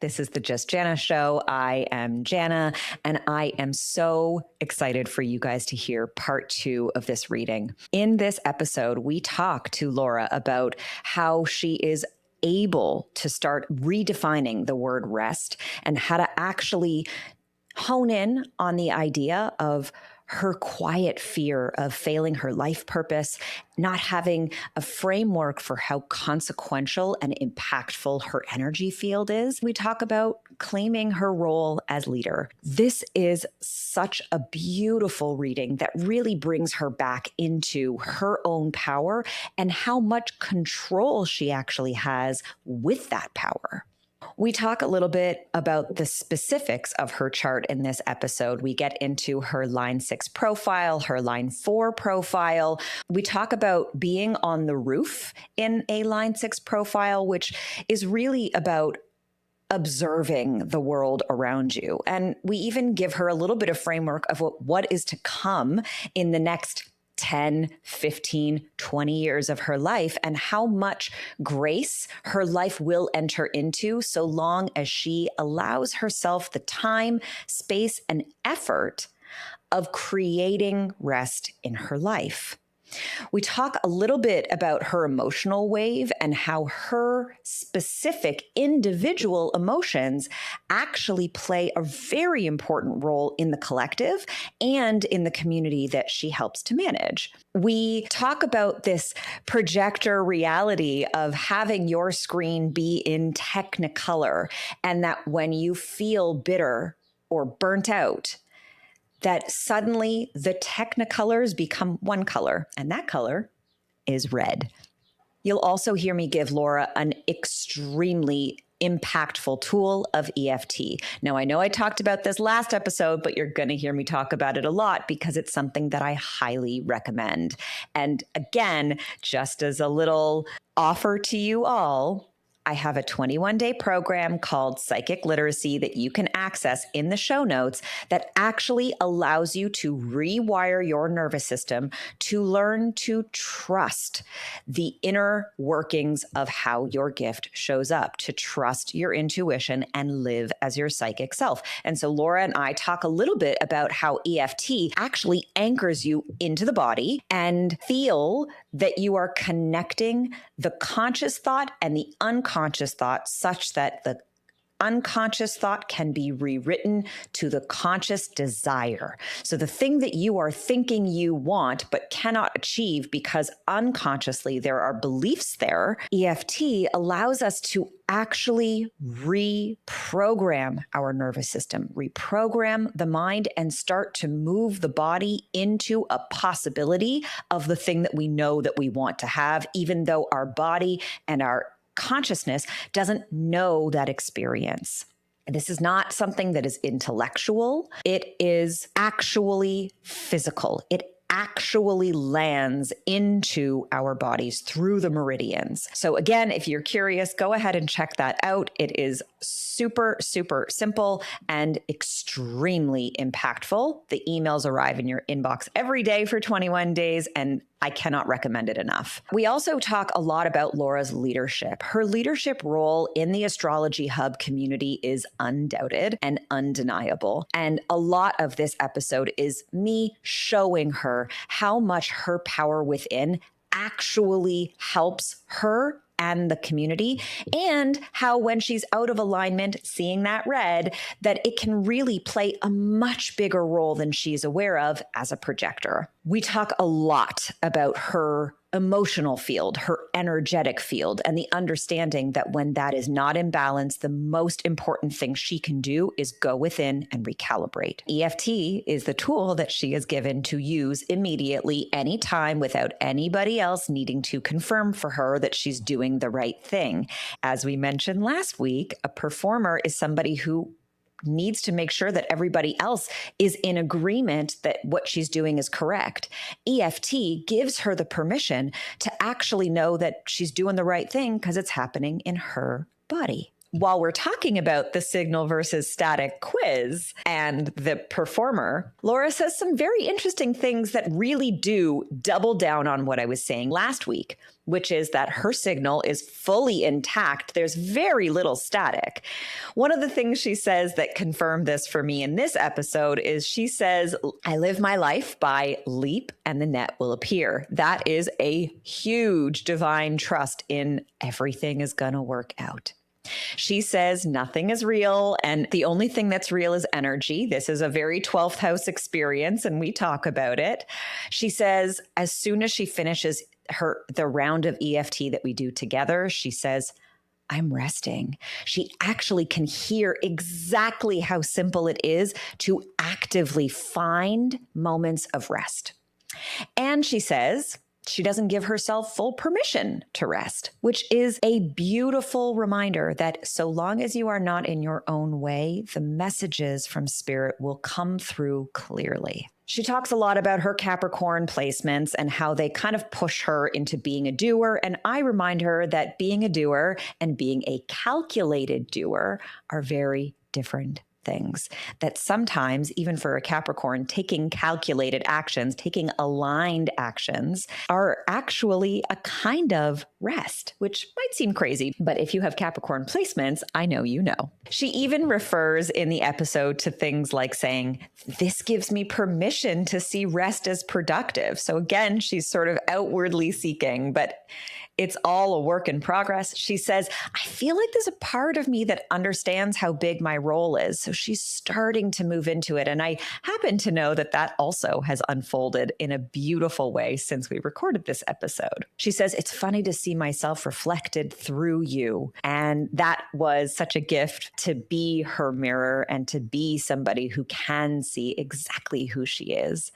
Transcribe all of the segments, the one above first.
This is the Just Jana Show. I am Jana, and I am so excited for you guys to hear part 2 of this reading. In this episode, we talk to Laura about how she is able to start redefining the word rest and how to actually hone in on the idea of her quiet fear of failing her life purpose, not having a framework for how consequential and impactful her energy field is. We talk about claiming her role as leader. This is such a beautiful reading that really brings her back into her own power and how much control she actually has with that power. We talk a little bit about the specifics of her chart in this episode. We get into her line 6 profile, her line 4 profile. We talk about being on the roof in a line 6 profile, which is really about observing the world around you. And we even give her a little bit of framework of what is to come in the next 10, 15, 20 years of her life and how much grace her life will enter into so long as she allows herself the time, space, and effort of creating rest in her life. We talk a little bit about her emotional wave and how her specific individual emotions actually play a very important role in the collective and in the community that she helps to manage. We talk about this projector reality of having your screen be in Technicolor, and that when you feel bitter or burnt out, that suddenly the Technicolors become one color, and that color is red. You'll also hear me give Laura an extremely impactful tool of EFT. Now, I know I talked about this last episode, but you're going to hear me talk about it a lot because it's something that I highly recommend. And again, just as a little offer to you all, I have a 21-day program called Psychic Literacy that you can access in the show notes that actually allows you to rewire your nervous system to learn to trust the inner workings of how your gift shows up, to trust your intuition and live as your psychic self. And so Laura and I talk a little bit about how EFT actually anchors you into the body and feel that you are connecting the conscious thought and the unconscious thought such that the unconscious thought can be rewritten to the conscious desire. So the thing that you are thinking you want but cannot achieve because unconsciously there are beliefs there, EFT allows us to actually reprogram our nervous system, reprogram the mind, and start to move the body into a possibility of the thing that we know that we want to have, even though our body and our consciousness doesn't know that experience. And this is not something that is intellectual. It is actually physical. It actually lands into our bodies through the meridians. So again, if you're curious, go ahead and check that out. It is super, super simple and extremely impactful. The emails arrive in your inbox every day for 21 days, and I cannot recommend it enough. We also talk a lot about Laura's leadership. Her leadership role in the Astrology Hub community is undoubted and undeniable. And a lot of this episode is me showing her how much her power within actually helps her and the community, and how when she's out of alignment, seeing that red, that it can really play a much bigger role than she's aware of as a projector. We talk a lot about her emotional field, her energetic field, and the understanding that when that is not in balance, the most important thing she can do is go within and recalibrate. EFT is the tool that she is given to use immediately, anytime, without anybody else needing to confirm for her that she's doing the right thing. As we mentioned last week, a performer is somebody who needs to make sure that everybody else is in agreement that what she's doing is correct. EFT gives her the permission to actually know that she's doing the right thing because it's happening in her body. While we're talking about the signal versus static quiz and the performer, Laura says some very interesting things that really do double down on what I was saying last week. which is that her signal is fully intact. There's very little static. One of the things she says that confirmed this for me in this episode is she says, I live my life by leap and the net will appear. That is a huge divine trust in everything is going to work out. She says nothing is real, and the only thing that's real is energy. This is a very 12th house experience, and we talk about it. She says as soon as she finishes the round of EFT that we do together, she says, I'm resting. She actually can hear exactly how simple it is to actively find moments of rest. And she says she doesn't give herself full permission to rest, which is a beautiful reminder that so long as you are not in your own way, the messages from spirit will come through clearly. She talks a lot about her Capricorn placements and how they kind of push her into being a doer. And I remind her that being a doer and being a calculated doer are very different things. That sometimes, even for a Capricorn, taking calculated actions, taking aligned actions are actually a kind of rest, which might seem crazy, but if you have Capricorn placements, I know you know. She even refers in the episode to things like saying, this gives me permission to see rest as productive. So again, she's sort of outwardly seeking, but it's all a work in progress. She says, I feel like there's a part of me that understands how big my role is. So she's starting to move into it. And I happen to know that that also has unfolded in a beautiful way since we recorded this episode. She says, it's funny to see myself reflected through you. And that was such a gift to be her mirror and to be somebody who can see exactly who she is.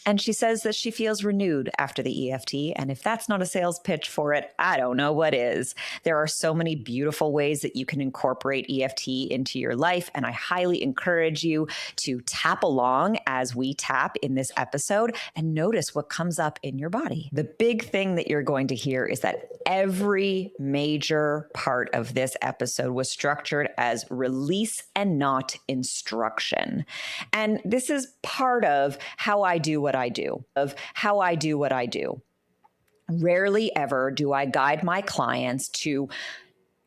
And she says that she feels renewed after the EFT. And if that's not a sales pitch for it, I don't know what is. There are so many beautiful ways that you can incorporate EFT into your life. And I highly encourage you to tap along as we tap in this episode and notice what comes up in your body. The big thing that you're going to hear is that every major part of this episode was structured as release and not instruction. And this is part of how I do what I do. Rarely ever do I guide my clients to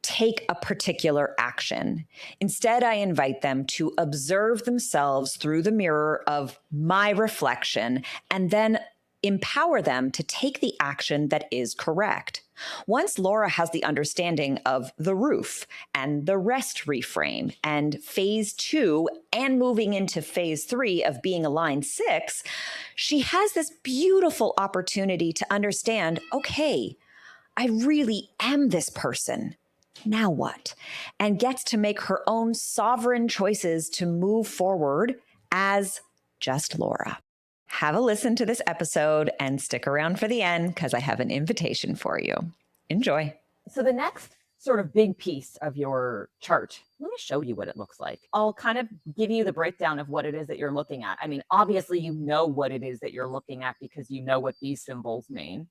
take a particular action. Instead, I invite them to observe themselves through the mirror of my reflection and then empower them to take the action that is correct. Once Laura has the understanding of the roof and the rest reframe and phase 2 and moving into phase 3 of being a line 6, she has this beautiful opportunity to understand, okay, I really am this person. Now what? And gets to make her own sovereign choices to move forward as just Laura. Have a listen to this episode and stick around for the end because I have an invitation for you. Enjoy. So the next sort of big piece of your chart, let me show you what it looks like. I'll kind of give you the breakdown of what it is that you're looking at. I mean, obviously you know what it is that you're looking at because you know what these symbols mean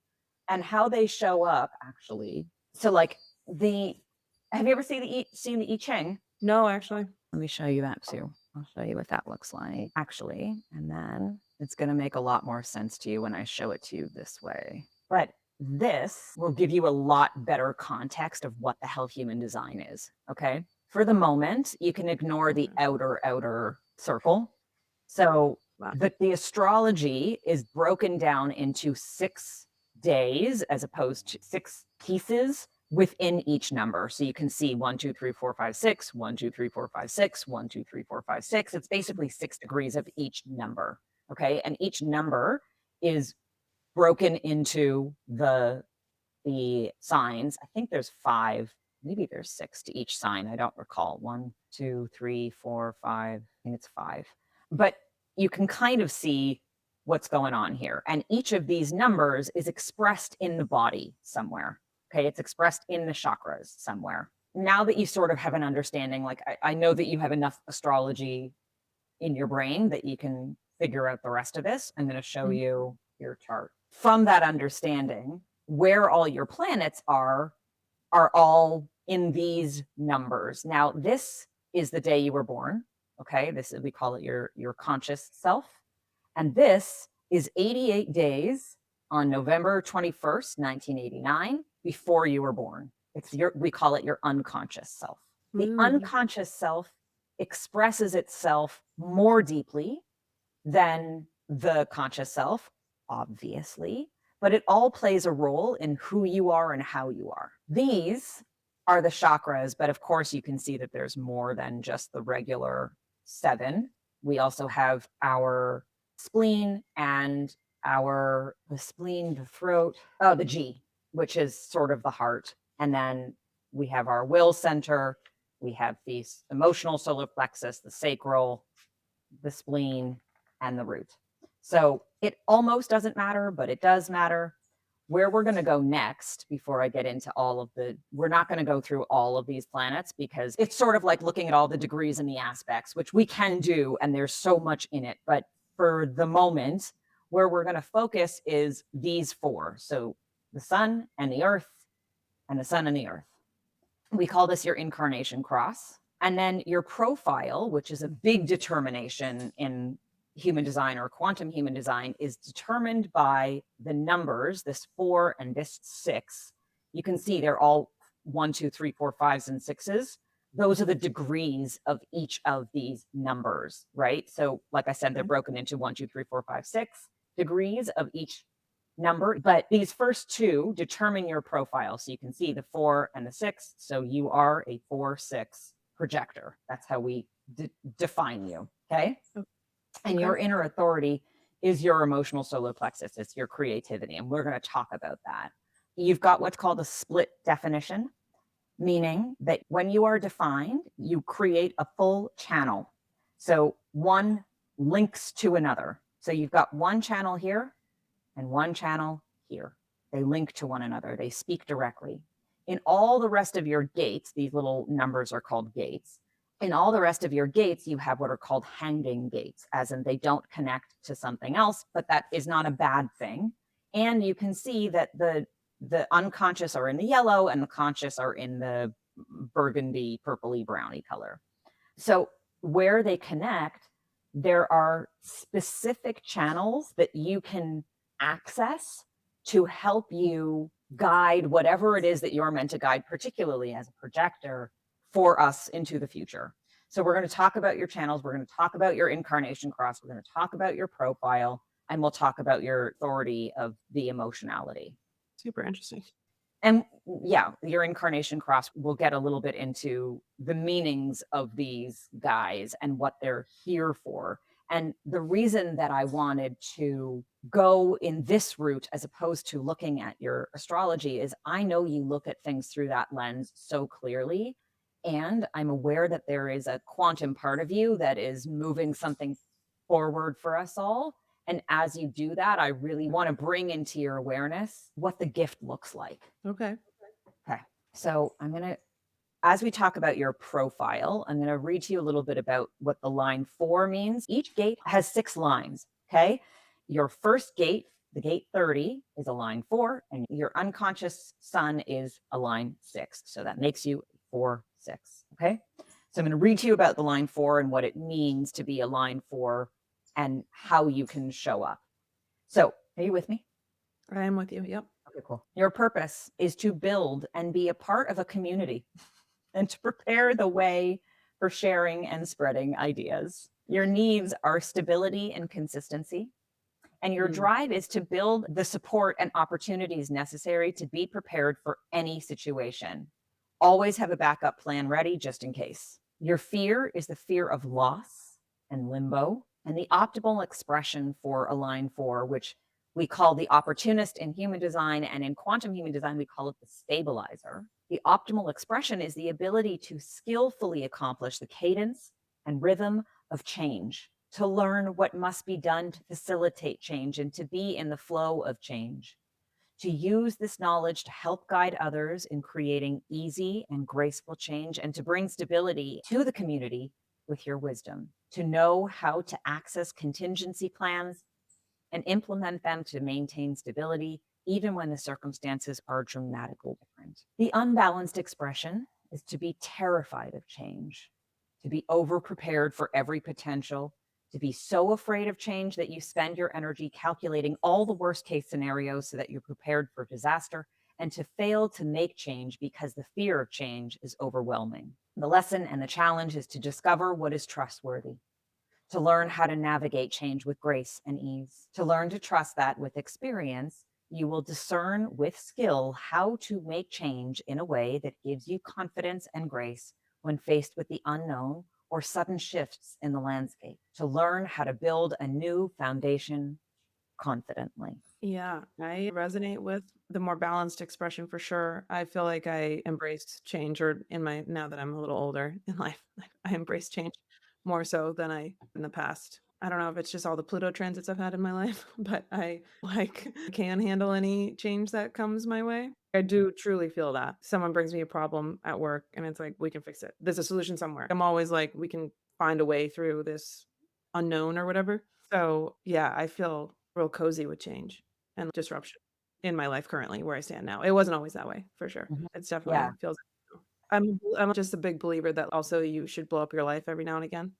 and how they show up actually. So like have you ever seen the I Ching? No, actually. Let me show you that too. I'll show you what that looks like actually. And then it's going to make a lot more sense to you when I show it to you this way. But this will give you a lot better context of what the hell human design is. Okay. For the moment, you can ignore the outer circle. So the astrology is broken down into 6 days as opposed to 6 pieces within each number. So you can see 1, 2, 3, 4, 5, 6, 1, 2, 3, 4, 5, 6, 1, 2, 3, 4, 5, 6. It's basically 6 degrees of each number. Okay. And each number is broken into the signs. I think there's 5, maybe there's 6 to each sign. I don't recall. 1, 2, 3, 4, 5. I think it's 5. But you can kind of see what's going on here. And each of these numbers is expressed in the body somewhere. Okay, it's expressed in the chakras somewhere. Now that you sort of have an understanding, like I know that you have enough astrology in your brain that you can figure out the rest of this. I'm going to show you your chart. From that understanding, where all your planets are all in these numbers. Now, this is the day you were born. Okay, this we call it your conscious self. And this is 88 days on November 21st, 1989, before you were born. We call it your unconscious self. The unconscious self expresses itself more deeply than the conscious self, obviously, but it all plays a role in who you are and how you are. These are the chakras, but of course you can see that there's more than just the regular 7. We also have our spleen and the spleen, the throat, the G, which is sort of the heart. And then we have our will center, we have the emotional solar plexus, the sacral, the spleen, and the root. So it almost doesn't matter, but it does matter. Where we're going to go next, before I get into we're not going to go through all of these planets because it's sort of like looking at all the degrees and the aspects, which we can do, and there's so much in it. But for the moment, where we're going to focus is these 4. So the sun and the earth, and the sun and the earth. We call this your incarnation cross. And then your profile, which is a big determination in human design or quantum human design, is determined by the numbers, this 4 and this 6. You can see they're all 1, 2, 3, 4, 5s, and 6s. Those are the degrees of each of these numbers, right? So like I said, they're broken into 1, 2, 3, 4, 5, 6 degrees of each number, but these first 2 determine your profile. So you can see the 4 and the 6. So you are a 4/6 projector. That's how we define you. Okay. And your inner authority is your emotional solar plexus. It's your creativity. And we're going to talk about that. You've got what's called a split definition, meaning that when you are defined, you create a full channel. So one links to another. So you've got one channel here and one channel here. They link to one another. They speak directly. In all the rest of your gates, these little numbers are called gates. In all the rest of your gates, you have what are called hanging gates, as in they don't connect to something else, but that is not a bad thing. And you can see that the unconscious are in the yellow and the conscious are in the burgundy, purpley, browny color. So where they connect, there are specific channels that you can access to help you guide whatever it is that you're meant to guide, particularly as a projector, for us into the future. So we're going to talk about your channels. We're going to talk about your incarnation cross. We're going to talk about your profile, and we'll talk about your authority of the emotionality. Super interesting. And yeah, your incarnation cross, we'll get a little bit into the meanings of these guys and what they're here for. And the reason that I wanted to go in this route as opposed to looking at your astrology is I know you look at things through that lens so clearly. And I'm aware that there is a quantum part of you that is moving something forward for us all. And as you do that, I really want to bring into your awareness what the gift looks like. Okay. Okay. So I'm going to, as we talk about your profile, I'm going to read to you a little bit about what the line 4 means. Each gate has 6 lines. Okay. Your first gate, the gate 30, is a line 4, and your unconscious sun is a line 6. So that makes you 4/6. Okay. So I'm going to read to you about the line 4 and what it means to be a line 4 and how you can show up. So are you with me? I am with you. Yep. Okay, cool. Your purpose is to build and be a part of a community and to prepare the way for sharing and spreading ideas. Your needs are stability and consistency. And your drive is to build the support and opportunities necessary to be prepared for any situation. Always have a backup plan ready just in case. Your fear is the fear of loss and limbo, and the optimal expression for a line 4, which we call the opportunist in human design, and in quantum human design, we call it the stabilizer. The optimal expression is the ability to skillfully accomplish the cadence and rhythm of change, to learn what must be done to facilitate change and to be in the flow of change, to use this knowledge to help guide others in creating easy and graceful change, and to bring stability to the community with your wisdom, to know how to access contingency plans and implement them to maintain stability, even when the circumstances are dramatically different. The unbalanced expression is to be terrified of change, to be over-prepared for every potential, to be so afraid of change that you spend your energy calculating all the worst case scenarios so that you're prepared for disaster, and to fail to make change because the fear of change is overwhelming. The lesson and the challenge is to discover what is trustworthy, to learn how to navigate change with grace and ease, to learn to trust that with experience, you will discern with skill how to make change in a way that gives you confidence and grace when faced with the unknown or sudden shifts in the landscape, to learn how to build a new foundation confidently. Yeah, I resonate with the more balanced expression for sure. I feel like I embraced change, or in my, now that I'm a little older in life, I embrace change more so than I in the past. I don't know if it's just all the Pluto transits I've had in my life, but I like can handle any change that comes my way. I do truly feel that. Someone brings me a problem at work and it's like, we can fix it. There's a solution somewhere. I'm always like, we can find a way through this unknown or whatever. So yeah, I feel real cozy with change and disruption in my life currently where I stand now. It wasn't always that way for sure. Mhm. It's definitely Yeah. feels. I'm just a big believer that also you should blow up your life every now and again.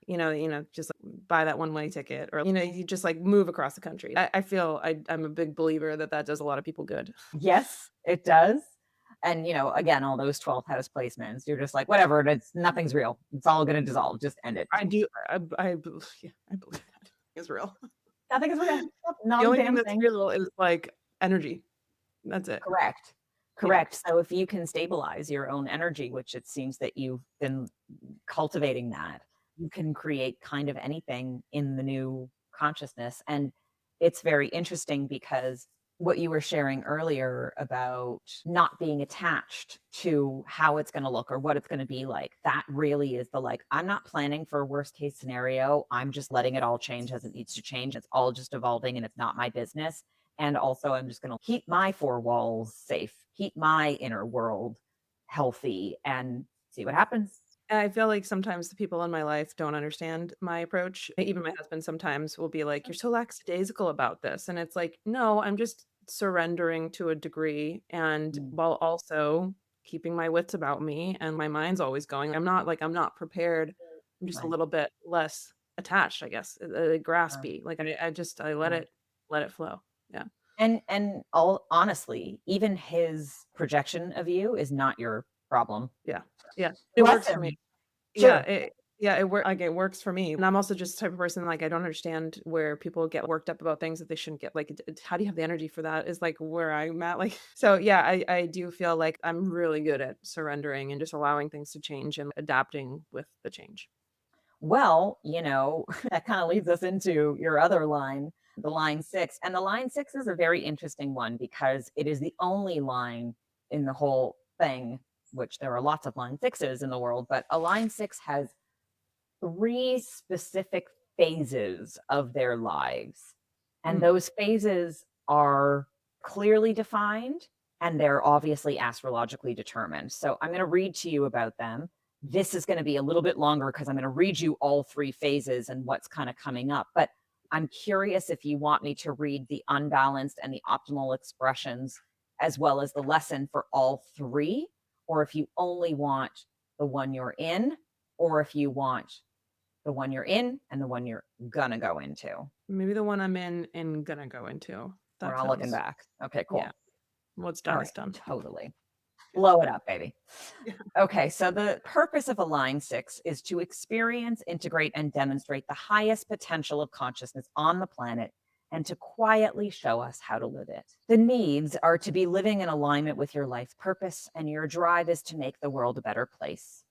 Just like buy that one-way ticket, or you just like move across the country. I feel I'm a big believer that does a lot of people good. Yes, it does. And, again, all those 12th house placements, you're just like, whatever, nothing's real. It's all going to dissolve. Just end it. I do. Yeah, I believe that is real. Nothing is real. The Not a only thing damn that's thing. real is like energy. That's it. Correct. Yeah. Correct. So if you can stabilize your own energy, which it seems that you've been cultivating that, you can create kind of anything in the new consciousness. And it's very interesting because what you were sharing earlier about not being attached to how it's going to look or what it's going to be like, that really is I'm not planning for a worst case scenario. I'm just letting it all change as it needs to change. It's all just evolving and it's not my business. And also, I'm just going to keep my four walls safe, keep my inner world healthy, and see what happens. And I feel like sometimes the people in my life don't understand my approach. Even my husband sometimes will be like, "You're so lackadaisical about this." And it's like, no, I'm just surrendering to a degree, and while also keeping my wits about me and my mind's always going. I'm not prepared. I'm just a Right. little bit less attached, I guess, graspy. Like I let it flow. Yeah. And all honestly, even his projection of you is not your problem. Yeah. Yeah. It Bless works for me. him. Yeah, Sure. it works for me. And I'm also just the type of person, like, I don't understand where people get worked up about things that they shouldn't get. Like, how do you have the energy for that is like where I'm at. Like, so yeah, I do feel like I'm really good at surrendering and just allowing things to change and adapting with the change. Well, that kind of leads us into your other line, the line 6. And the line 6 is a very interesting one because it is the only line in the whole thing, which there are lots of line 6s in the world, but a line 6 has 3 specific phases of their lives. And those phases are clearly defined and they're obviously astrologically determined. So I'm going to read to you about them. This is going to be a little bit longer because I'm going to read you all 3 phases and what's kind of coming up. But I'm curious if you want me to read the unbalanced and the optimal expressions as well as the lesson for all 3, or if you only want the one you're in, or if you want the one you're in and the one you're gonna go into. Maybe the one I'm in and gonna go into. We're That all looking feels, back. Okay, cool. yeah. What's All done is right, done. totally. Blow it up, baby. Yeah. Okay, so the purpose of a line 6 is to experience, integrate, and demonstrate the highest potential of consciousness on the planet and to quietly show us how to live it. The needs are to be living in alignment with your life purpose, and your drive is to make the world a better place.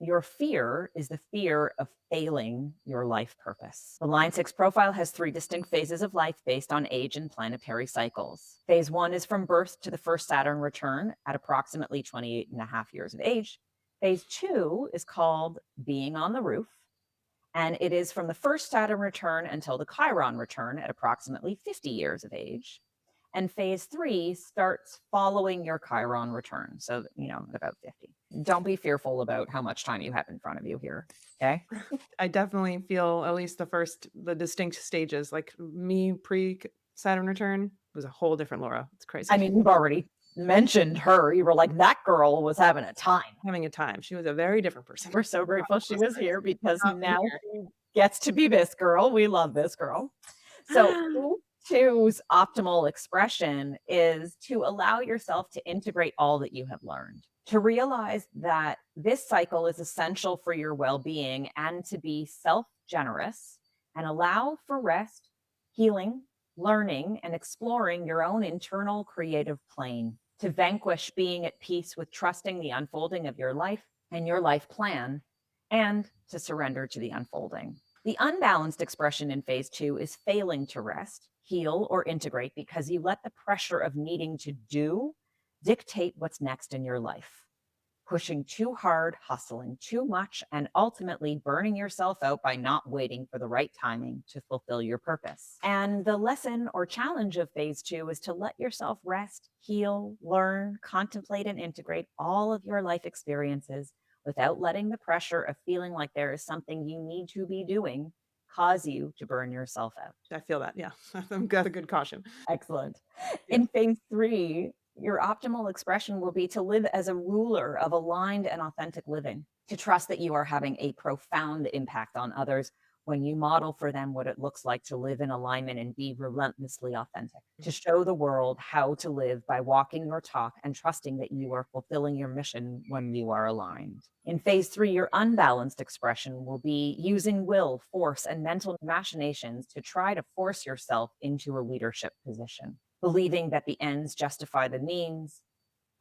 Your fear is the fear of failing your life purpose. The line 6 profile has 3 distinct phases of life based on age and planetary cycles. Phase 1 is from birth to the first Saturn return at approximately 28 and a half years of age. Phase 2 is called being on the roof, and it is from the first Saturn return until the Chiron return at approximately 50 years of age. And phase 3 starts following your Chiron return. So, at about 50. Don't be fearful about how much time you have in front of you here. Okay. I definitely feel at least the distinct stages, like me pre Saturn return was a whole different Laura. It's crazy. I mean, you've already mentioned her. You were like, that girl was having a time. Having a time. She was a very different person. We're so grateful she was here because Not now here. gets to be this girl. We love this girl. So phase two's optimal expression is to allow yourself to integrate all that you have learned, to realize that this cycle is essential for your well-being, and to be self-generous and allow for rest, healing, learning, and exploring your own internal creative plane, to vanquish being at peace with trusting the unfolding of your life and your life plan, and to surrender to the unfolding. The unbalanced expression in phase two is failing to rest, heal, or integrate because you let the pressure of needing to do dictate what's next in your life. Pushing too hard, hustling too much, and ultimately burning yourself out by not waiting for the right timing to fulfill your purpose. And the lesson or challenge of phase two is to let yourself rest, heal, learn, contemplate, and integrate all of your life experiences without letting the pressure of feeling like there is something you need to be doing cause you to burn yourself out. I feel that. Yeah. That's a good caution. Excellent. Yeah. In phase three, your optimal expression will be to live as a ruler of aligned and authentic living, to trust that you are having a profound impact on others when you model for them what it looks like to live in alignment and be relentlessly authentic, to show the world how to live by walking your talk and trusting that you are fulfilling your mission when you are aligned. In phase three, your unbalanced expression will be using will, force, and mental machinations to try to force yourself into a leadership position, believing that the ends justify the means,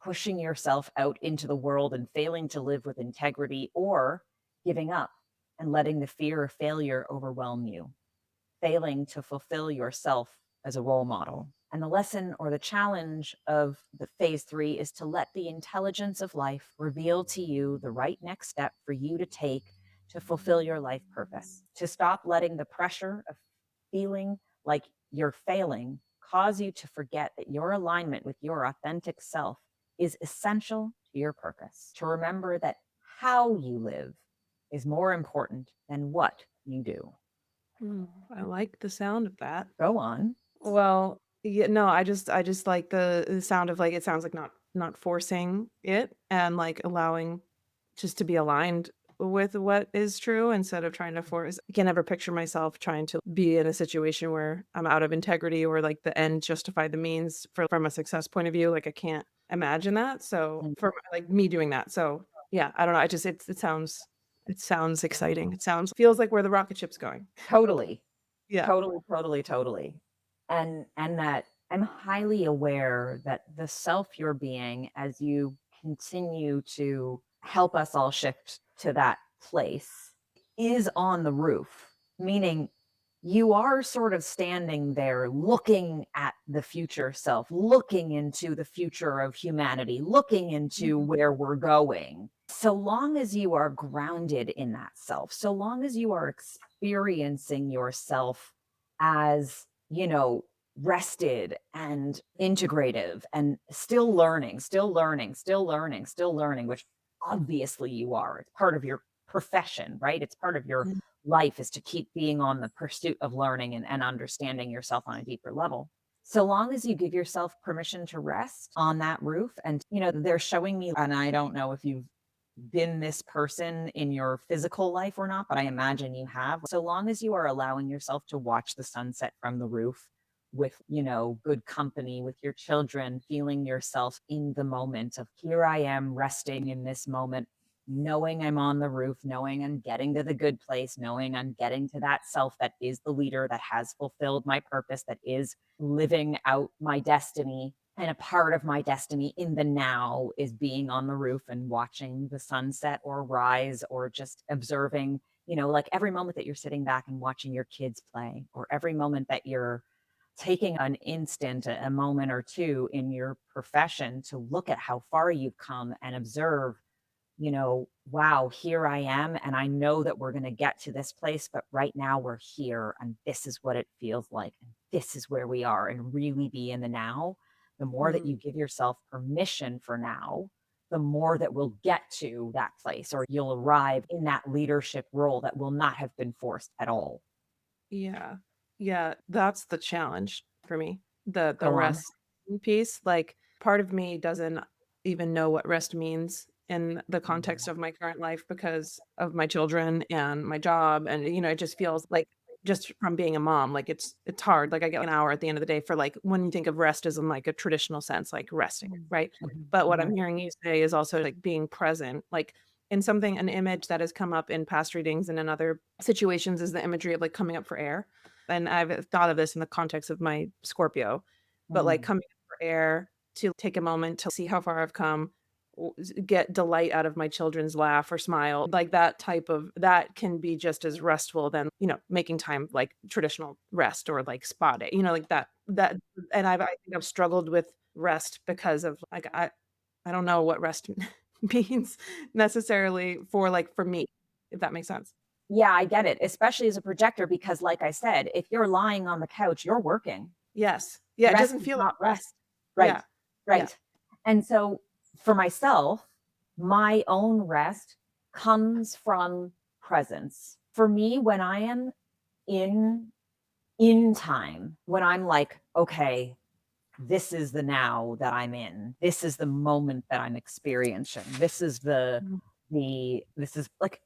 pushing yourself out into the world and failing to live with integrity, or giving up and letting the fear of failure overwhelm you, failing to fulfill yourself as a role model. And the lesson or the challenge of the phase three is to let the intelligence of life reveal to you the right next step for you to take to fulfill your life purpose, to stop letting the pressure of feeling like you're failing cause you to forget that your alignment with your authentic self is essential to your purpose, to remember that how you live is more important than what you do. I like the sound of that. Go on. Well, yeah, no, I just like the sound of like it sounds like not forcing it and like allowing just to be aligned with what is true instead of trying to force. I can't ever picture myself trying to be in a situation where I'm out of integrity or like the end justify the means from a success point of view. Like I can't imagine that. So Mm. for like me doing that. So yeah, I don't know. I just it sounds exciting. It sounds feels like where the rocket ship's going. Totally. Yeah. Totally. And that I'm highly aware that the self you're being, as you continue to help us all shift to that place, is on the roof, meaning you are sort of standing there looking at the future self, looking into the future of humanity, looking into Mhm. where we're going. So long as you are grounded in that self, so long as you are experiencing yourself as, rested and integrative and still learning, which obviously you are. It's part of your profession, right? It's part of your Mhm. life is to keep being on the pursuit of learning and understanding yourself on a deeper level. So long as you give yourself permission to rest on that roof, and they're showing me, and I don't know if you've been this person in your physical life or not, but I imagine you have. So long as you are allowing yourself to watch the sunset from the roof with, good company, with your children, feeling yourself in the moment of here I am resting in this moment, knowing I'm on the roof, knowing I'm getting to the good place, knowing I'm getting to that self that is the leader, that has fulfilled my purpose, that is living out my destiny. And a part of my destiny in the now is being on the roof and watching the sunset or rise, or just observing, like every moment that you're sitting back and watching your kids play, or every moment that you're taking an instant, a moment or two in your profession to look at how far you've come and observe, wow, here I am. And I know that we're going to get to this place, but right now we're here and this is what it feels like. And this is where we are, and really be in the now. The more that Mhm. you give yourself permission for now, the more that we'll get to that place, or you'll arrive in that leadership role that will not have been forced at all. Yeah. Yeah, that's the challenge for me. The Go on. rest piece, like, part of me doesn't even know what rest means in the context of my current life because of my children and my job. And, it just feels like just from being a mom, like it's hard. Like I get an hour at the end of the day for like when you think of rest as in like a traditional sense, like resting, right? But what I'm hearing you say is also like being present, like in an image that has come up in past readings and in other situations is the imagery of like coming up for air. And I've thought of this in the context of my Scorpio, but like coming up for air to take a moment to see how far I've come, get delight out of my children's laugh or smile, like that can be just as restful than, making time like traditional rest or like spa day, like that. And I think I've struggled with rest because of like, I don't know what rest means necessarily for me, if that makes sense. Yeah, I get it, especially as a projector, because like I said, if you're lying on the couch, you're working. Yes. Yeah. It Rest doesn't is feel like not rest. rest. Right. Yeah. Yeah. Right. And so for myself, my own rest comes from presence. For me, when I am in time, when I'm like, okay, this is the now that I'm in. This is the moment that I'm experiencing. This is Mhm. this is like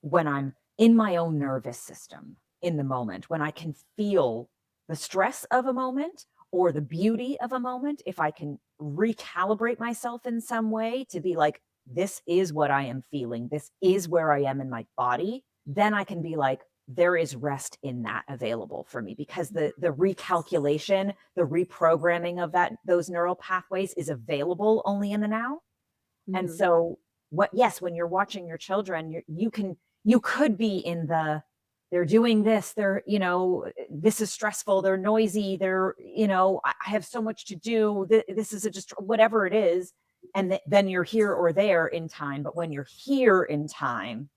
when I'm in my own nervous system in the moment, when I can feel the stress of a moment or the beauty of a moment, if I can recalibrate myself in some way to be like, this is what I am feeling, this is where I am in my body, then I can be like, there is rest in that available for me, because the recalculation, the reprogramming of those neural pathways is available only in the now. And Mhm. so yes, when you're watching your children, you could be in they're doing this, this is stressful, they're noisy, I have so much to do. This is just whatever it is. And then you're here or there in time. But when you're here in time,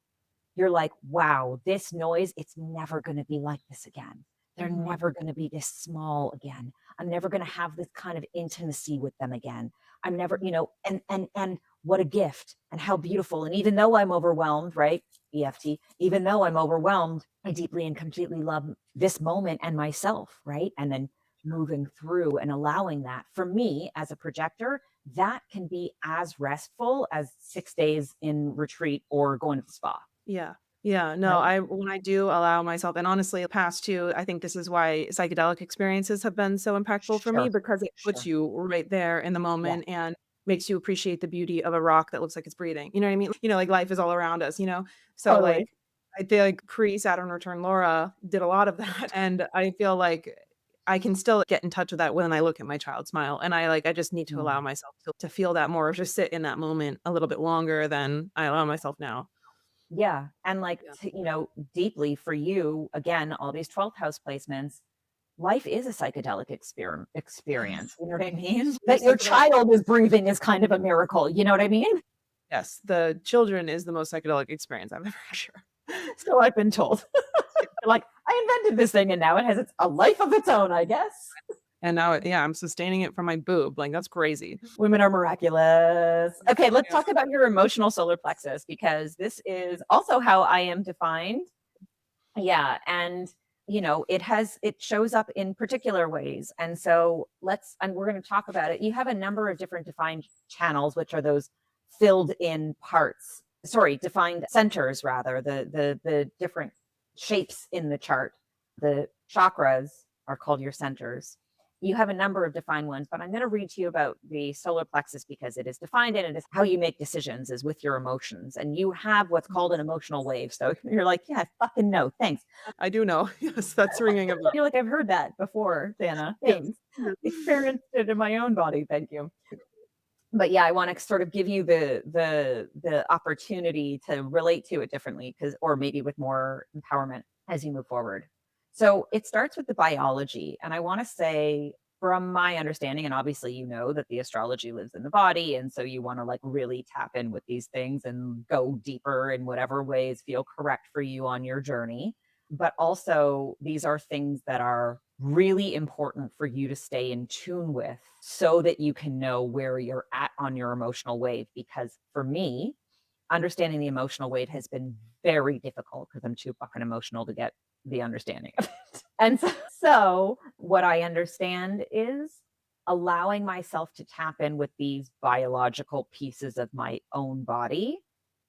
you're like, wow, this noise, it's never going to be like this again. They're Mhm. never going to be this small again. I'm never going to have this kind of intimacy with them again. I'm never, Mhm. and what a gift and how beautiful. And even though I'm overwhelmed, right? EFT, even though I'm overwhelmed, I deeply and completely love this moment and myself, right? And then moving through and allowing that, for me as a projector, that can be as restful as 6 days in retreat or going to the spa. Yeah. Yeah. No, Right? when I do allow myself, and honestly, past too, I think this is why psychedelic experiences have been so impactful for me Sure, because it puts sure. you right there in the Yeah, moment and makes you appreciate the beauty of a rock that looks like it's breathing. You know what I mean? Like life is all around us. So totally. like I feel like pre-Saturn return Laura did a lot of that. And I feel like I can still get in touch with that when I look at my child smile. And I just need to allow Mm. myself to feel that more, or just sit in that moment a little bit longer than I allow myself now. Yeah, and like, Yeah. deeply for you, again, all these 12th house placements, life is a psychedelic experience, Yes. you know what I mean? The That your psychedelic child is breathing is kind of a miracle, you know what I mean? Yes, the children is the most psychedelic experience I've ever had, sure. So I've been told. They're like, "I invented this thing and now it has a life of its own, I guess." And now yeah, I'm sustaining it from my boob, like, that's crazy. Women are miraculous. Okay, let's Yeah. talk about your emotional solar plexus, because this is also how I am defined. Yeah, and it shows up in particular ways. And so we're going to talk about it. You have a number of different defined channels, which are those filled in parts. Sorry, defined centers rather, the different shapes in the chart. The chakras are called your centers. You have a number of defined ones, but I'm going to read to you about the solar plexus because it is defined and it is how you make decisions is with your emotions. And you have what's called an emotional wave. So you're like, yeah, I fucking know. Thanks. I do know. Yes, that's ringing a bell. You're like, I've heard that before, Jana. Yes. Thanks. Yes. Experienced it in my own body. Thank you. But yeah, I want to sort of give you the opportunity to relate to it differently, or maybe with more empowerment as you move forward. So it starts with the biology. And I want to say, from my understanding, and obviously that the astrology lives in the body. And so you want to like really tap in with these things and go deeper in whatever ways feel correct for you on your journey. But also, these are things that are really important for you to stay in tune with so that you can know where you're at on your emotional wave. Because for me, understanding the emotional wave has been very difficult because I'm too fucking emotional to get the understanding of it. And so what I understand is allowing myself to tap in with these biological pieces of my own body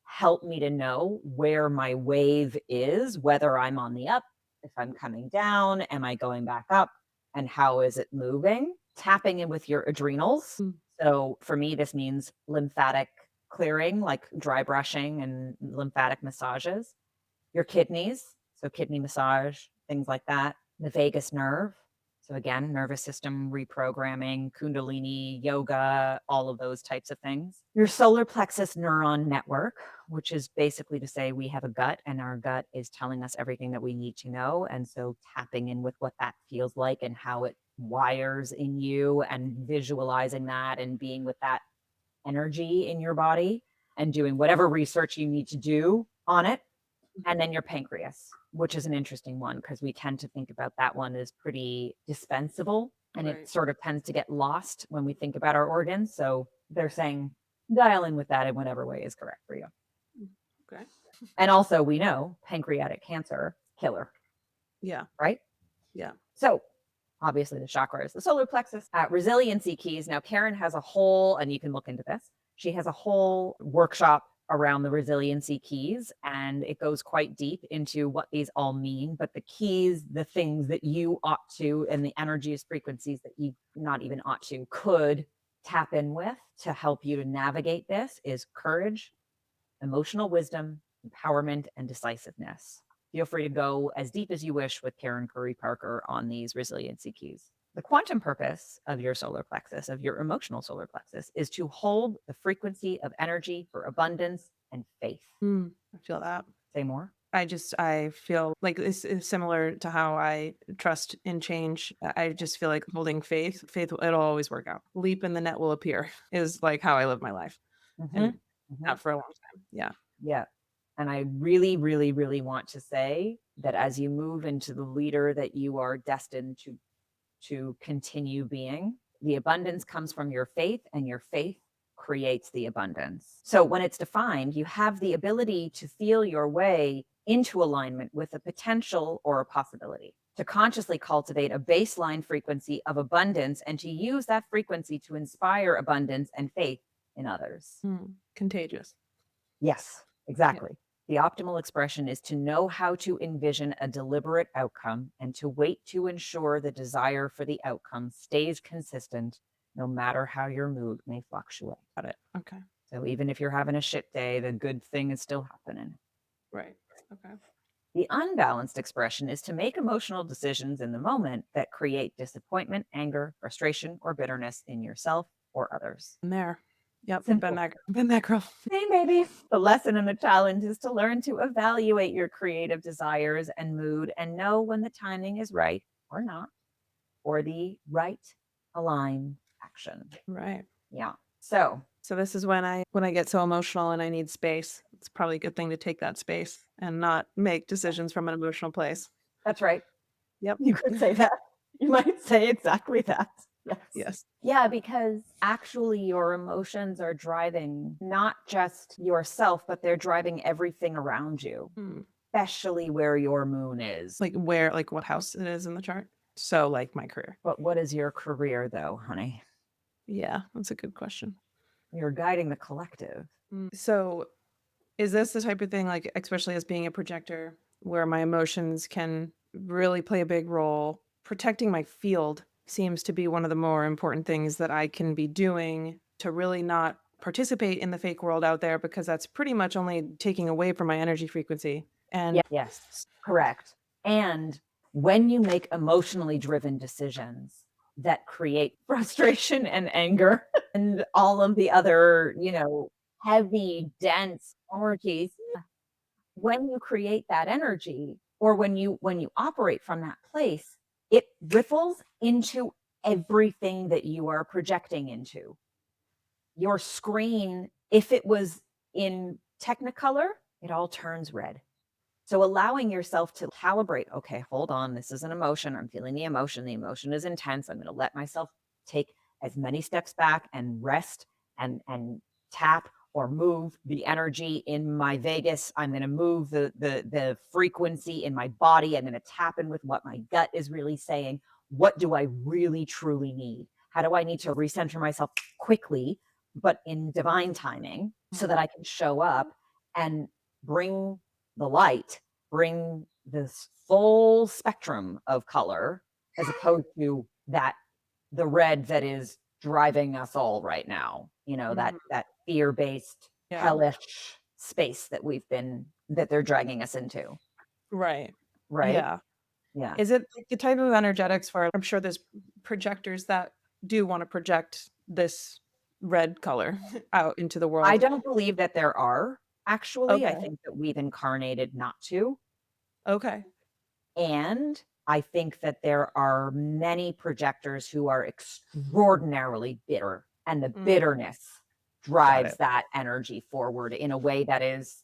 help me to know where my wave is, whether I'm on the up, if I'm coming down, am I going back up, and how is it moving? Tapping in with your adrenals. Mm. So for me, this means lymphatic clearing, like dry brushing and lymphatic massages. Your kidneys, so kidney massage, things like that. The vagus nerve. So again, nervous system reprogramming, kundalini, yoga, all of those types of things. Your solar plexus neuron network, which is basically to say we have a gut and our gut is telling us everything that we need to know. And so tapping in with what that feels like and how it wires in you and visualizing that and being with that energy in your body and doing whatever research you need to do on it. And then your pancreas, which is an interesting one because we tend to think about that one as pretty dispensable and Right. it sort of tends to get lost when we think about our organs. So they're saying dial in with that in whatever way is correct for you. Okay. And also we know pancreatic cancer, killer, Yeah. right? Yeah. So obviously the chakra is the solar plexus. Resiliency keys. Now Karen has a whole, and you can look into this, she has a whole workshop around the resiliency keys, and it goes quite deep into what these all mean. But the keys, the things that you ought to, and the energies, frequencies that you not even ought to, could tap in with to help you to navigate this is courage, emotional wisdom, empowerment, and decisiveness. Feel free to go as deep as you wish with Karen Curry Parker on these resiliency keys. The quantum purpose of your solar plexus, of your emotional solar plexus, is to hold the frequency of energy for abundance and faith. I feel that. Say more. I feel like this is similar to how I trust in change. I just feel like holding faith, it'll always work out. Leap and the net will appear is like how I live my life. And not for a long time. Yeah. Yeah. And I really, really, really want to say that as you move into the leader that you are destined to continue being, the abundance comes from your faith, and your faith creates the abundance. So when it's defined, you have the ability to feel your way into alignment with a potential or a possibility, to consciously cultivate a baseline frequency of abundance and to use that frequency to inspire abundance and faith in others. Contagious. Yes, exactly. The optimal expression is to know how to envision a deliberate outcome and to wait to ensure the desire for the outcome stays consistent, no matter how your mood may fluctuate. Got it. Okay. So even if you're having a shit day, the good thing is still happening. Right. Okay. The unbalanced expression is to make emotional decisions in the moment that create disappointment, anger, frustration, or bitterness in yourself or others. I'm there. Yep. Simple. Been that girl. Same, baby. The lesson and the challenge is to learn to evaluate your creative desires and mood and know when the timing is right or not for the right aligned action. Right. Yeah. So this is when I get so emotional and I need space. It's probably a good thing to take that space and not make decisions from an emotional place. that's right. Yep. You could say that. You might say exactly that. Yes. Yes. Yeah, because actually your emotions are driving not just yourself, but they're driving everything around you, especially where your moon is. Like what house it is in the chart. So like my career. But what is your career though, honey? Yeah, that's a good question. You're guiding the collective. So is this the type of thing, like, especially as being a projector, where my emotions can really play a big role? Protecting my field seems to be one of the more important things that I can be doing to really not participate in the fake world out there, because that's pretty much only taking away from my energy frequency. And yes, correct. And when you make emotionally driven decisions that create frustration and anger and all of the other, heavy, dense energies, when you create that energy or when you operate from that place, it ripples into everything that you are projecting into. Your screen, if it was in Technicolor, it all turns red. So allowing yourself to calibrate, okay, hold on, this is an emotion. I'm feeling the emotion. The emotion is intense. I'm going to let myself take as many steps back and rest and tap or move the energy in my vagus. I'm going to move the frequency in my body. I'm going to tap in with what my gut is really saying. What do I really truly need? How do I need to recenter myself quickly, but in divine timing, so that I can show up and bring the light, bring this full spectrum of color, as opposed to the red that is driving us all right now, that fear-based, Yeah. hellish space that they're dragging us into. Right. Right? Yeah. Yeah. Is it like the type of energetics where I'm sure there's projectors that do want to project this red color out into the I world? don't believe that there are, actually. I Okay. think that we've incarnated not to. Okay. And I think that there are many projectors who are extraordinarily bitter, and the Mm, bitterness got drives it. that energy forward in a way that is,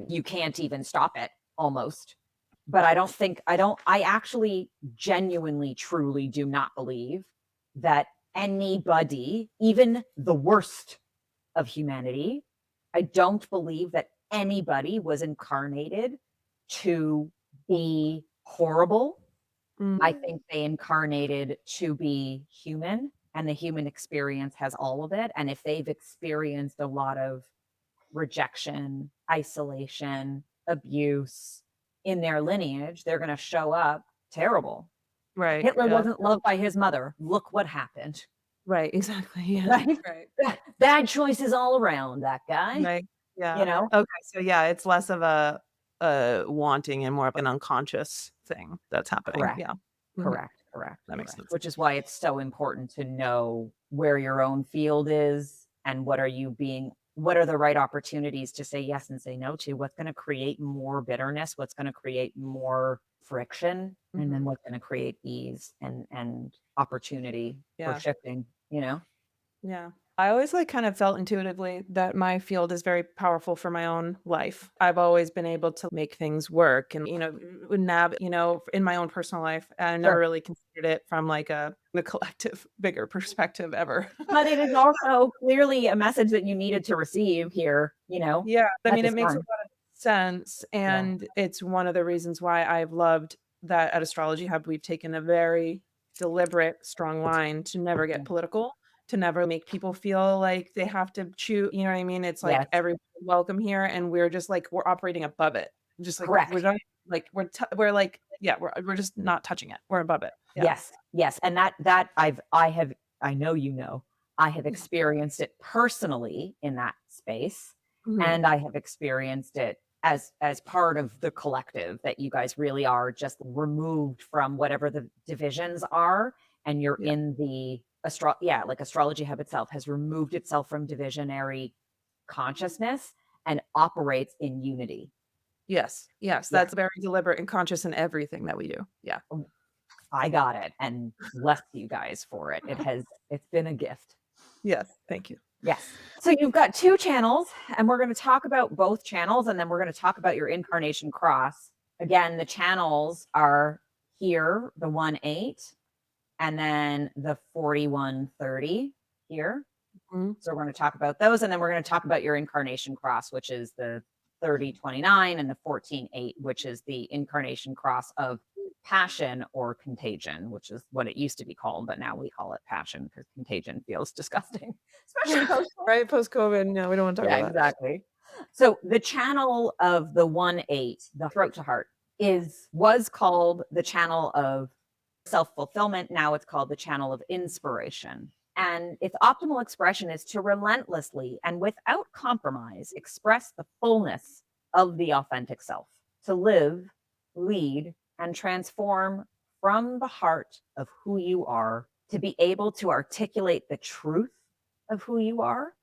you can't even stop it almost. But I actually genuinely, truly do not believe that anybody, even the worst of humanity, I don't believe that anybody was incarnated to be horrible. I Mm, think they incarnated to be human, and the human experience has all of it. And if they've experienced a lot of rejection, isolation, abuse in their lineage, they're going to show up terrible. right. Hitler Yeah. wasn't loved by his mother. Look what happened. Right. Exactly. Yeah. Right? Right. Bad choices all around, that guy. Right. You Yeah. know? Okay. So yeah, it's less of a wanting and more of an unconscious thing that's happening. Correct. Yeah. Mhm. That makes Correct. sense. Which is why it's so important to know where your own field is, and what are the right opportunities to say yes and say no to, what's going to create more bitterness, what's going to create more friction, and then Mhm. what's going to create ease and opportunity for Yeah. shifting, Yeah. I always kind of felt intuitively that my field is very powerful for my own life. I've always been able to make things work and, in my own personal life. I never Sure. really considered it from the collective, bigger perspective ever. But it is also clearly a message that you needed to receive here, Yeah. I at mean, this it makes a time. lot of sense. Yeah. And it's one of the reasons why I've loved that at Astrology Hub, we've taken a very deliberate, strong line to never Yeah. get political, to never make people feel like they have to choose. You know what I mean? It's like Yes. everyone's welcome here, and we're just we're operating above it. Just we're Correct. not we're just not touching it. We're above it. Yeah. Yes, yes, and I know I have experienced it personally in that space, Mhm. and I have experienced it as part of the collective, that you guys really are just removed from whatever the divisions are, and you're Yeah. in the Astrology Hub itself has removed itself from divisionary consciousness and operates in unity. Yes. Yes. Yeah. That's very deliberate and conscious in everything that we do. Yeah. I got it, and bless you guys for it. It's been a gift. Yes. Thank you. Yes. So you've got 2 channels, and we're gonna talk about both channels, and then we're gonna talk about your incarnation cross. Again, the channels are here, the 1-8, and then the 4130 here. Mhm. So we're gonna talk about those, and then we're gonna talk about your incarnation cross, which is the 3029, and the 14-8, which is the incarnation cross of passion or contagion, which is what it used to be called, but now we call it passion because contagion feels disgusting, especially post. Right, post-COVID, no, we don't wanna talk Yeah, about that. exactly. So the channel of the 1-8, the throat to heart, was called the channel of self-fulfillment. Now it's called the channel of inspiration. And its optimal expression is to relentlessly and without compromise express the fullness of the authentic self, to live, lead, and transform from the heart of who you are, to be able to articulate the truth of who you are.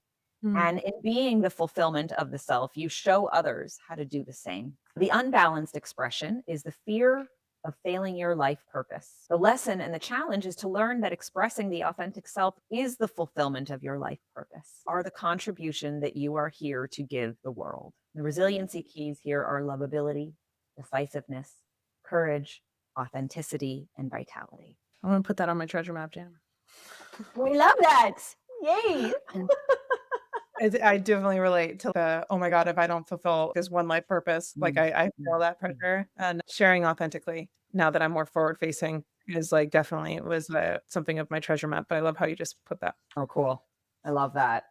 Mm. And in being the fulfillment of the self, you show others how to do the same. The unbalanced expression is the fear of failing your life purpose. The lesson and the challenge is to learn that expressing the authentic self is the fulfillment of your life purpose, are the contribution that you are here to give the world. The resiliency keys here are lovability, decisiveness, courage, authenticity, and vitality. I'm gonna put that on my treasure map, Jana. We love that. Yay. I definitely relate to oh my God, if I don't fulfill this one life purpose, I feel that pressure, and sharing authentically now that I'm more forward facing is like definitely it was something of my treasure map, but I love how you just put that. Oh, cool. I love that.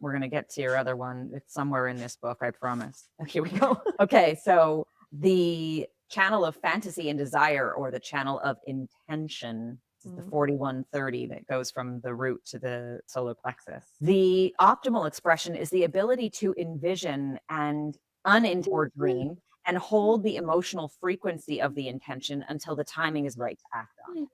We're going to get to your other one. It's somewhere in this book, I promise. Here we go. Okay, so the channel of fantasy and desire, or the channel of intention, is the 4130 that goes from the root to the solar plexus. The optimal expression is the ability to envision and or dream and hold the emotional frequency of the intention until the timing is right to act on it.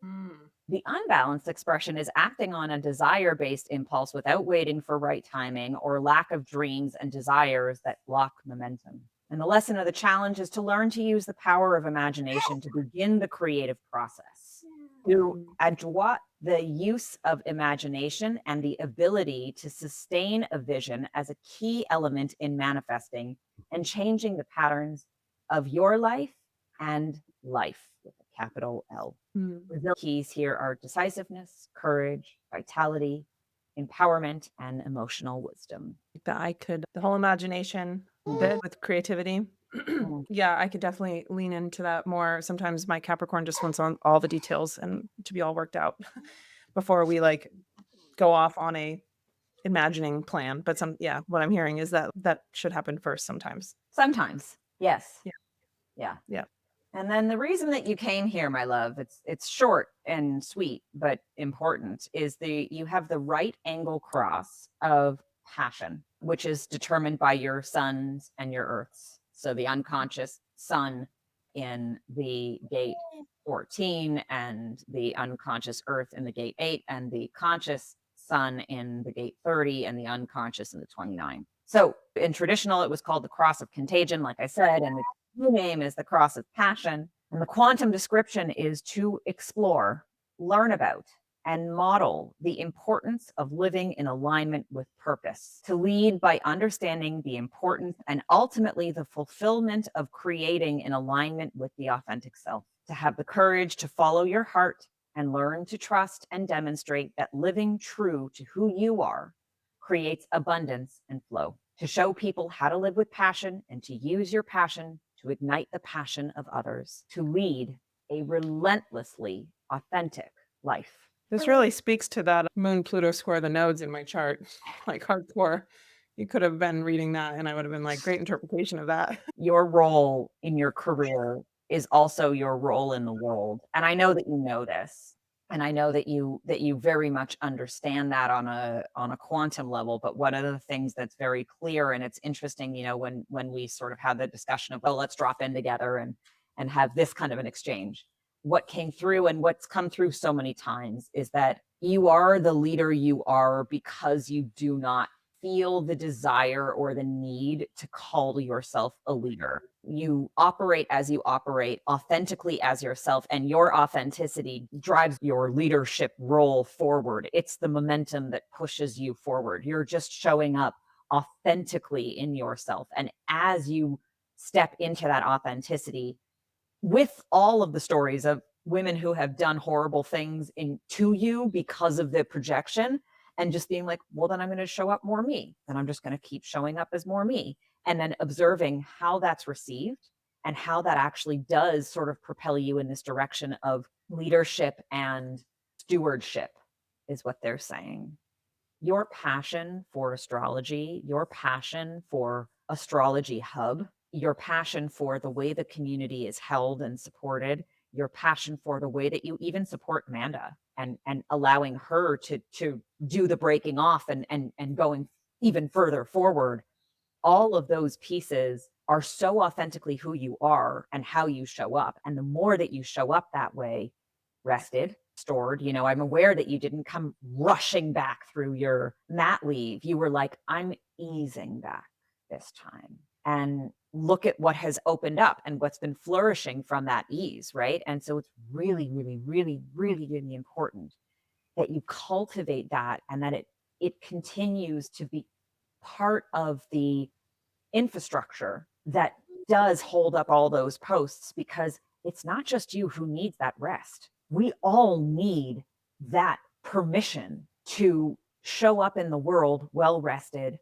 The unbalanced expression is acting on a desire based impulse without waiting for right timing, or lack of dreams and desires that block momentum. And the lesson of the challenge is to learn to use the power of imagination to begin the creative process. To adroit the use of imagination and the ability to sustain a vision as a key element in manifesting and changing the patterns of your life and life with a capital L. The keys here are decisiveness, courage, vitality, empowerment, and emotional wisdom. That I could, the whole imagination bit with creativity. Yeah, I could definitely lean into that more. Sometimes my Capricorn just wants on all the details and to be all worked out before we like go off on a imagining plan. But what I'm hearing is that that should happen first sometimes. Sometimes, yes. Yeah. Yeah. Yeah. And then the reason that you came here, my love, it's short and sweet, but important, is you have the right angle cross of passion, which is determined by your suns and your earths. So the unconscious sun in the gate 14, and the unconscious earth in the gate 8, and the conscious sun in the gate 30, and the unconscious in the 29. So in traditional, it was called the cross of contagion, like I said, and the true name is the cross of passion. And the quantum description is to explore, learn about, and model the importance of living in alignment with purpose, to lead by understanding the importance and ultimately the fulfillment of creating in alignment with the authentic self, to have the courage to follow your heart and learn to trust and demonstrate that living true to who you are creates abundance and flow, to show people how to live with passion and to use your passion to ignite the passion of others, to lead a relentlessly authentic life. This really speaks to that Moon Pluto square the nodes in my chart, like hardcore. You could have been reading that and I would have been like, great interpretation of that. Your role in your career is also your role in the world. And I know that you know this. And I know that you very much understand that on a quantum level. But one of the things that's very clear, and it's interesting, when we sort of had the discussion of, well, let's drop in together and have this kind of an exchange. What came through and what's come through so many times is that you are the leader you are because you do not feel the desire or the need to call yourself a leader. You operate as you operate, authentically as yourself, and your authenticity drives your leadership role forward. It's the momentum that pushes you forward. You're just showing up authentically in yourself. And as you step into that authenticity, with all of the stories of women who have done horrible things to you because of the projection, and just being like, well, then I'm going to show up more me. Then I'm just going to keep showing up as more me. And then observing how that's received and how that actually does sort of propel you in this direction of leadership and stewardship, is what they're saying. Your passion for astrology, your passion for Astrology Hub, your passion for the way the community is held and supported, your passion for the way that you even support Amanda and allowing her to do the breaking off and going even further forward. All of those pieces are so authentically who you are and how you show up. And the more that you show up that way, rested, stored, I'm aware that you didn't come rushing back through your mat leave. You were like, I'm easing back this time. And look at what has opened up and what's been flourishing from that ease, right? And so it's really, really, really, really, really important that you cultivate that, and that it continues to be part of the infrastructure that does hold up all those posts, because it's not just you who needs that rest. We all need that permission to show up in the world well rested,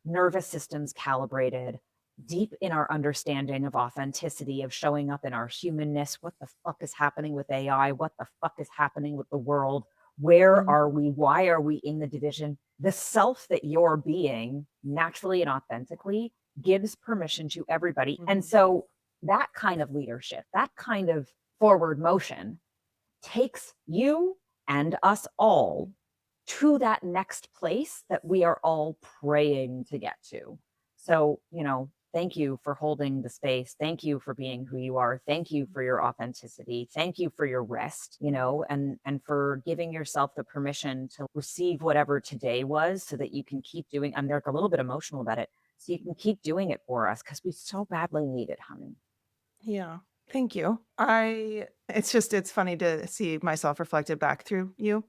nervous systems calibrated, deep in our understanding of authenticity, of showing up in our humanness. What the fuck is happening with AI? What the fuck is happening with the world? Where Mhm. are we? Why are we in the division? The self that you're being naturally and authentically gives permission to everybody. And Mhm. so that kind of leadership, that kind of forward motion takes you and us all to that next place that we are all praying to get to. So, thank you for holding the space. Thank you for being who you are. Thank you for your authenticity. Thank you for your rest, and for giving yourself the permission to receive whatever today was so that you can keep doing. I'm like a little bit emotional about it. So you can keep doing it for us because we so badly need it, honey. Yeah. Thank you. It's funny to see myself reflected back through you.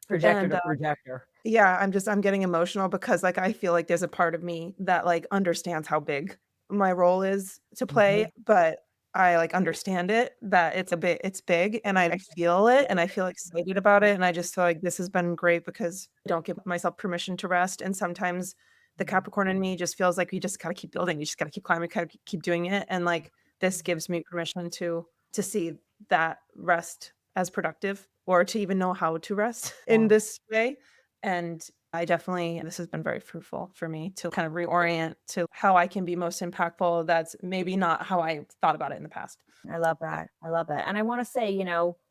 Projector And to projector. yeah, I'm getting emotional because like I feel like there's a part of me that like understands how big my role is to play, Mhm. but I like understand it that it's big and I feel it and I feel excited about it and I just feel like this has been great because I don't give myself permission to rest and sometimes the Capricorn in me just feels like you just gotta keep building, you just gotta keep climbing, gotta keep doing it and like this gives me permission to see that rest as productive or to even know how to rest in Yeah. this way. And this has been very fruitful for me to kind of reorient to how I can be most impactful. That's maybe not how I thought about it in the past. I love that. I love that. And I want to say,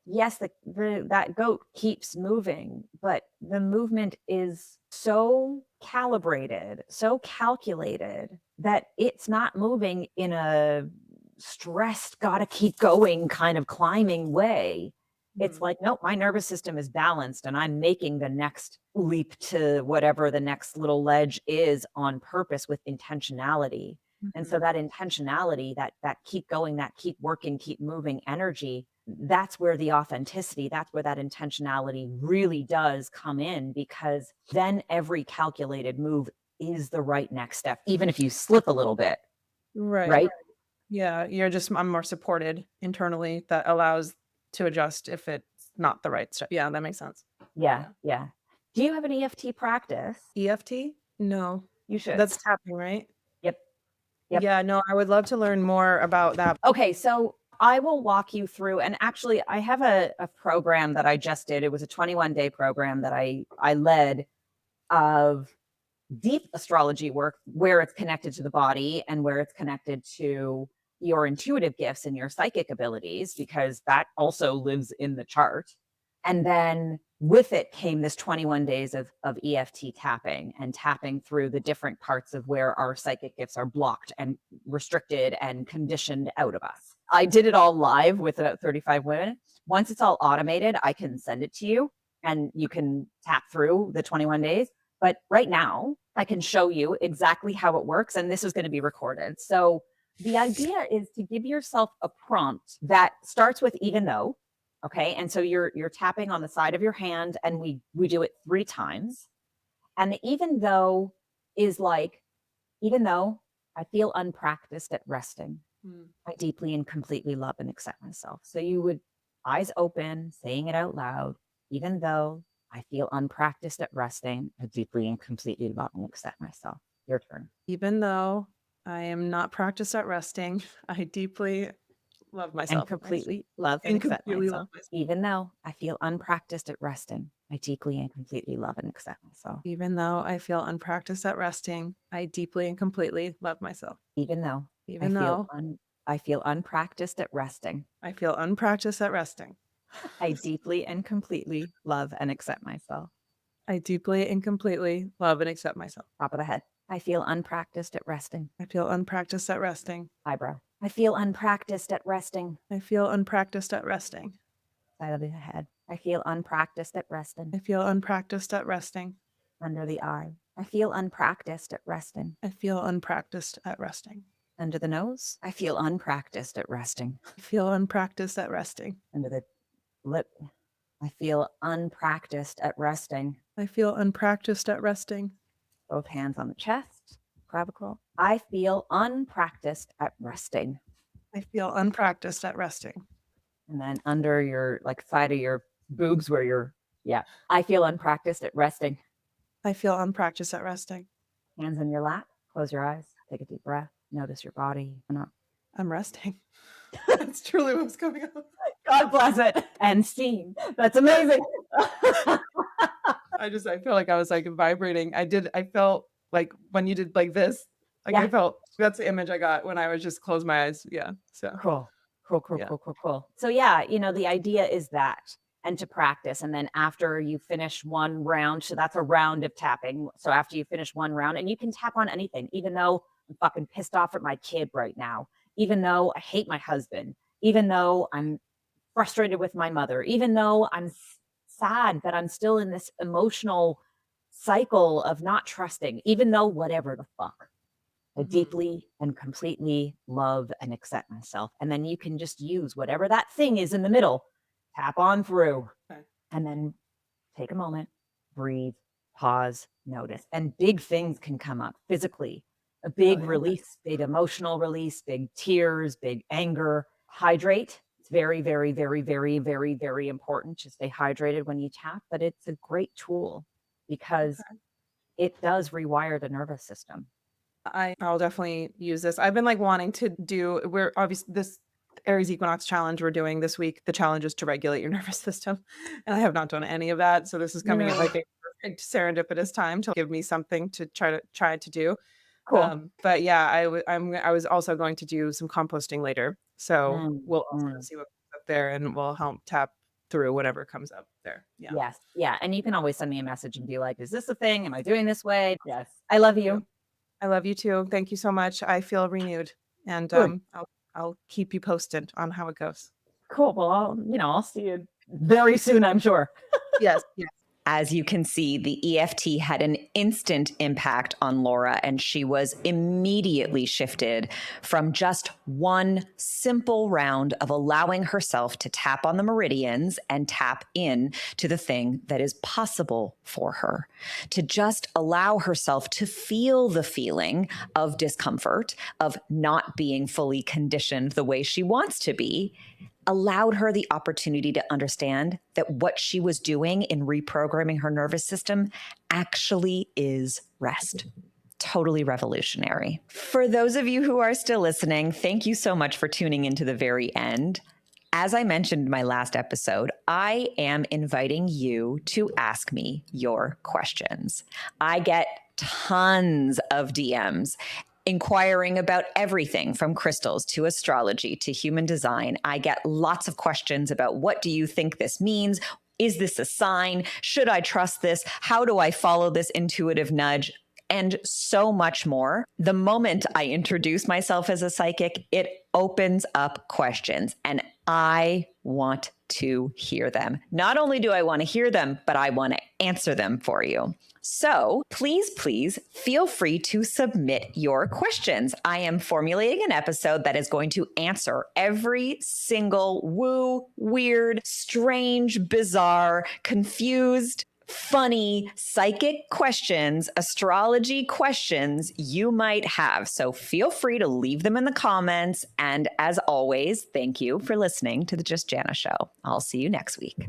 yes, that goat keeps moving, but the movement is so calibrated, so calculated that it's not moving in a stressed, gotta keep going kind of climbing way. It's Mhm. like, nope, my nervous system is balanced and I'm making the next leap to whatever the next little ledge is on purpose with intentionality. And so Mhm. that intentionality, that keep going, that keep working, keep moving energy, that's where the authenticity, that's where that intentionality really does come in because then every calculated move is the right next step, even if you slip a little bit, Right. right? Yeah. I'm more supported internally that allows to adjust if it's not the right step. Yeah, that makes sense. Yeah, Yeah. yeah. Do you have an EFT practice? EFT? No. You should. That's tapping, right? Yep, yep. Yeah, no, I would love to learn more about that. Okay, so I will walk you through, and actually, I have a program that I just did. It was a 21-day program that I led of deep astrology work where it's connected to the body and where it's connected to your intuitive gifts and your psychic abilities, because that also lives in the chart. And then with it came this 21 days of EFT tapping and tapping through the different parts of where our psychic gifts are blocked and restricted and conditioned out of us. I did it all live with about 35 women. Once it's all automated, I can send it to you and you can tap through the 21 days. But right now, I can show you exactly how it works, and this is going to be recorded. So the idea is to give yourself a prompt that starts with even though, okay? And so you're tapping on the side of your hand, and we do it 3 times. And the even though is like, even though I feel unpracticed at resting, Mm. I deeply and completely love and accept myself. So you would eyes open, saying it out loud, even though I feel unpracticed at resting, I deeply and completely love and accept myself. Your turn. Even though I am not practiced at resting, I deeply love And myself. completely love and And accept completely love myself. myself. Even though I feel unpracticed at resting, I deeply and completely love and accept myself. Even though I feel unpracticed at resting, I deeply and completely love myself. Even though I Even feel though I feel unpracticed at resting, I feel unpracticed at resting, I deeply and completely love and accept myself. I deeply and completely love and accept myself. Top of the head. I feel unpracticed at resting. I feel unpracticed at resting. Eyebrow. I feel unpracticed at resting. I feel unpracticed at resting. Side of the head. I feel unpracticed at I resting. feel unpracticed at resting. Under the eye. I feel unpracticed at resting. I feel unpracticed at resting. Under the nose. I feel unpracticed at resting. I feel unpracticed at resting. Under the lip. I feel unpracticed at resting. I feel unpracticed at resting. Both hands on the chest, clavicle. I feel unpracticed at resting. I feel unpracticed at resting. And then under your like side of your boobs where you're, yeah. I feel unpracticed at resting. I feel unpracticed at resting. Hands on your lap. Close your eyes. Take a deep breath. Notice your body. I'm resting. That's truly what was coming up. God bless it. And steam. That's amazing. I feel like I was like vibrating. I felt like when you did like this, like Yeah. I felt, that's the image I got when I was just closed my eyes. Yeah. So Cool. Yeah. Cool. So yeah, the idea is that, and to practice. And then after you finish one round, so that's a round of tapping. So after you finish one round, and you can tap on anything, even though I'm fucking pissed off at my kid right now, even though I hate my husband, even though I'm frustrated with my mother, even though I'm sad that I'm still in this emotional cycle of not trusting, even though whatever the fuck. I deeply and completely love and accept myself. And then you can just use whatever that thing is in the middle, tap on through, Okay. and then take a moment, breathe, pause, notice. And big things can come up physically, a big release, big emotional release, big tears, big anger. Hydrate. It's very, very, very, very, very, very important to stay hydrated when you tap, but it's a great tool because it does rewire the nervous system. I'll definitely use this. I've been like wanting to do, we're obviously this Aries equinox challenge we're doing this week. The challenge is to regulate your nervous system. And I have not done any of that. So this is coming at like a perfect serendipitous time to give me something to try to do. Cool. But yeah, I was also going to do some composting later. So we'll also see what comes up there and we'll help tap through whatever comes up there. Yeah. Yes. Yeah. And you can always send me a message and be like, is this a thing? Am I doing this way? Yes. I love you. I love you too. Thank you so much. I feel renewed, and I'll keep you posted on how it goes. Cool. Well, I'll see you very soon, I'm sure. Yes. As you can see, the EFT had an instant impact on Laura, and she was immediately shifted from just one simple round of allowing herself to tap on the meridians and tap in to the thing that is possible for her, to just allow herself to feel the feeling of discomfort, of not being fully conditioned the way she wants to be, allowed her the opportunity to understand that what she was doing in reprogramming her nervous system actually is rest. Totally revolutionary. For those of you who are still listening, thank you so much for tuning into the very end. As I mentioned in my last episode, I am inviting you to ask me your questions. I get tons of DMs inquiring about everything from crystals to astrology to human design. I get lots of questions about what do you think this means? Is this a sign? Should I trust this? How do I follow this intuitive nudge? And so much more. The moment I introduce myself as a psychic, it opens up questions, and I want to hear them. Not only do I want to hear them, but I want to answer them for you. So please feel free to submit your questions. I am formulating an episode that is going to answer every single woo, weird, strange, bizarre, confused, funny, psychic questions, astrology questions you might have. So feel free to leave them in the comments. And as always, thank you for listening to the Just Jana Show. I'll see you next week.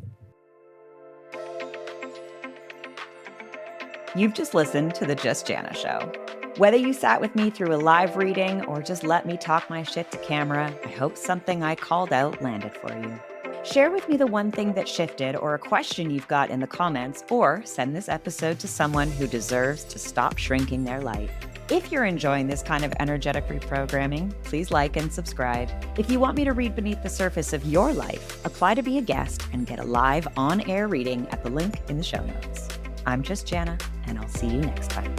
You've just listened to the Just Jana Show. Whether you sat with me through a live reading or just let me talk my shit to camera, I hope something I called out landed for you. Share with me the one thing that shifted or a question you've got in the comments, or send this episode to someone who deserves to stop shrinking their light. If you're enjoying this kind of energetic reprogramming, please like and subscribe. If you want me to read beneath the surface of your life, apply to be a guest and get a live on-air reading at the link in the show notes. I'm Just Jana, and I'll see you next time.